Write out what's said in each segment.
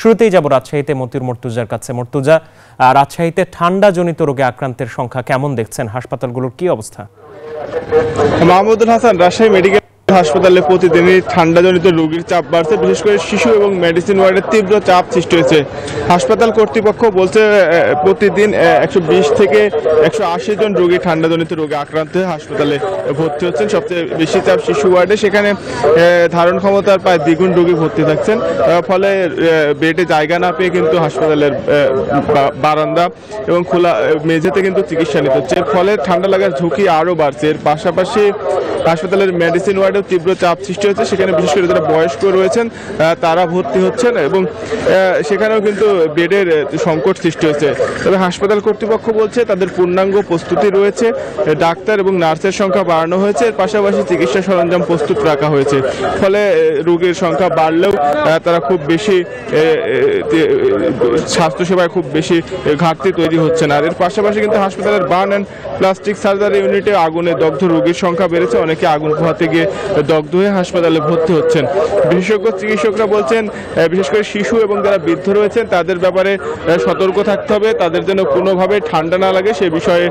শুরুতেই যাব রাজশাহীতে মতিউর মর্তুজার কাছে। মর্তুজা, রাজশাহীতে ঠান্ডাজনিত রোগে আক্রান্তের সংখ্যা কেমন দেখছেন? হাসপাতালগুলোর কি অবস্থা? মাহমুদুল হাসান, রাজশাহী মেডিকেল হাসপাতালে প্রতিদিনই ঠান্ডাজনিত রোগীর চাপ বাড়ছে। বিশেষ করে শিশু এবং মেডিসিন ওয়ার্ডের তীব্র চাপ সৃষ্টি হয়েছে। হাসপাতাল কর্তৃপক্ষ বলছে প্রতিদিন 120 থেকে 180 জন রোগী ঠান্ডাজনিত রোগে আক্রান্ত হয়ে হাসপাতালে ভর্তি হচ্ছেন। সবচেয়ে বেশি চাপ শিশু ওয়ার্ডে, সেখানে ধারণ ক্ষমতার প্রায় দ্বিগুণ রোগী ভর্তি থাকছেন। ফলে বেডে জায়গা না পেয়ে কিন্তু হাসপাতালের বারান্দা এবং খোলা মেঝেতে কিন্তু চিকিৎসা নিতে হচ্ছে। এর ফলে ঠান্ডা লাগার ঝুঁকি আরও বাড়ছে। এর পাশাপাশি হাসপাতালের মেডিসিন ওয়ার্ডেও তীব্র চাপ সৃষ্টি হচ্ছে। সেখানে বিশেষ করে যারা বয়স্ক রয়েছেন তারা ভর্তি হচ্ছেন এবং সেখানেও কিন্তু বেডের সংকট সৃষ্টি হচ্ছে। তবে হাসপাতাল কর্তৃপক্ষ বলছে তাদের পূর্ণাঙ্গ প্রস্তুতি রয়েছে, ডাক্তার এবং নার্সের সংখ্যা বাড়ানো হয়েছে, এর পাশাপাশি চিকিৎসা সরঞ্জাম প্রস্তুত রাখা হয়েছে। ফলে রোগীর সংখ্যা বাড়লেও তারা খুব বেশি স্বাস্থ্যসেবায় খুব বেশি ঘাটতি তৈরি হচ্ছে না। আর এর পাশাপাশি কিন্তু হাসপাতালের বার্ন অ্যান্ড প্লাস্টিক সার্জারি ইউনিটে আগুনে দগ্ধ রোগীর সংখ্যা বেড়েছে। অনেকে আগুন পোহাতে গিয়ে দগ্ধ হয়ে হাসপাতালে ভর্তি হচ্ছেন। বিশেষজ্ঞ চিকিৎসকরা বলছেন বিশেষ করে শিশু এবং যারা বৃদ্ধ রয়েছেন তাদের ব্যাপারে সতর্ক থাকতে হবে। তাদের যেন কোনোভাবে ঠান্ডা না লাগে সে বিষয়ে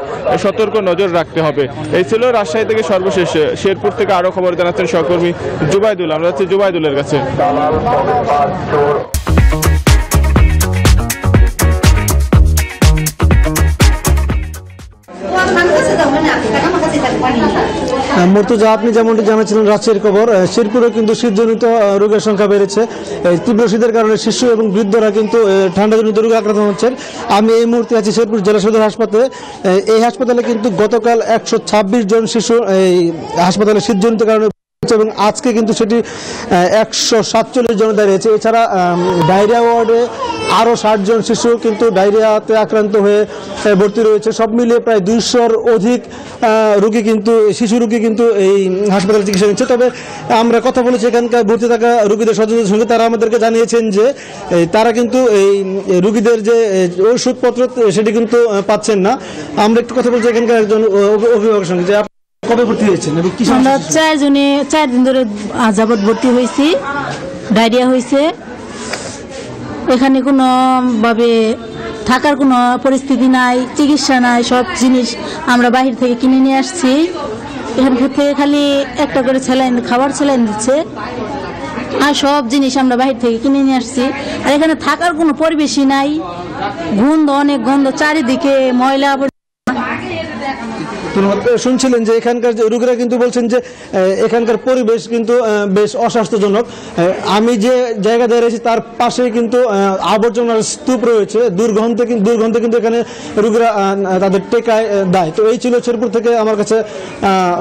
সতর্ক নজর রাখতে হবে। এই ছিল রাজশাহী থেকে সর্বশেষ। শেরপুর থেকে আরো খবর জানাচ্ছেন সহকর্মী জুবাইদুল। আমরা যাচ্ছি জুবাইদুলের কাছে। মর্তুজা, আপনি যেমনটি জানাচ্ছিলেন রাজশাহীর খবর, শেরপুরে কিন্তু শীতজনিত রোগের সংখ্যা বেড়েছে। তীব্র শীতের কারণে শিশু এবং বৃদ্ধরা কিন্তু ঠান্ডাজনিত রোগে আক্রান্ত হচ্ছেন। আমি এই মুহূর্তে আছি শেরপুর জেলা সদর হাসপাতালে। এই হাসপাতালে কিন্তু গতকাল 126 জন শিশু এই হাসপাতালে শীতজনিত কারণে এবং আজকে কিন্তু সেটি 147 জন দাঁড়িয়েছে। এছাড়া ডায়রিয়া ওয়ার্ডে আরও 60 জন শিশু কিন্তু ডায়রিয়াতে আক্রান্ত হয়ে ভর্তি রয়েছে। সব মিলিয়ে প্রায় 200-র অধিক রোগী কিন্তু শিশু রোগী কিন্তু এই হাসপাতালে চিকিৎসা নিচ্ছে। তবে আমরা কথা বলেছি এখানকার ভর্তি থাকা রোগীদের স্বজনদের সঙ্গে, তারা আমাদেরকে জানিয়েছেন যে তারা কিন্তু এই রোগীদের যে ওষুধপত্র সেটি কিন্তু পাচ্ছেন না। আমরা একটু কথা বলছি এখানকার একজন অভিভাবকের সঙ্গে, যে কবে ভর্তি হয়েছেন? আমরা 4 দিন ধরে যাবৎ ভর্তি হয়েছি। ডায়রিয়া হয়েছে, এখানে কোনো ভাবে থাকার কোনো পরিস্থিতি নাই, চিকিৎসা নাই। সব জিনিস আমরা বাহির থেকে কিনে নিয়ে আসছি। এখান থেকে খালি একটা করে খাবার স্যালাইন দিচ্ছে, আর সব জিনিস আমরা বাহির থেকে কিনে নিয়ে আসছি। আর এখানে থাকার কোনো পরিবেশই নাই, গন্ধ, অনেক গন্ধ, চারিদিকে ময়লা। শুনছিলেন যে এখানকার রোগীরা কিন্তু বলছেন যে এখানকার পরিবেশ কিন্তু বেশ অস্বাস্থ্যজনক। আমি যে জায়গা দাঁড়িয়েছি তার পাশে কিন্তু আবর্জনার স্তূপ রয়েছে। দুর্গন্ধে কিন্তু এখানে রোগীরা তাদের টেকায় দেয়। তো এই ছিল শেরপুর থেকে আমার কাছে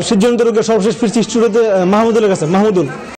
শীতজনিত রোগের সর্বশেষ ফিরছি স্টুডিওতে মাহমুদুলের কাছে। মাহমুদুল।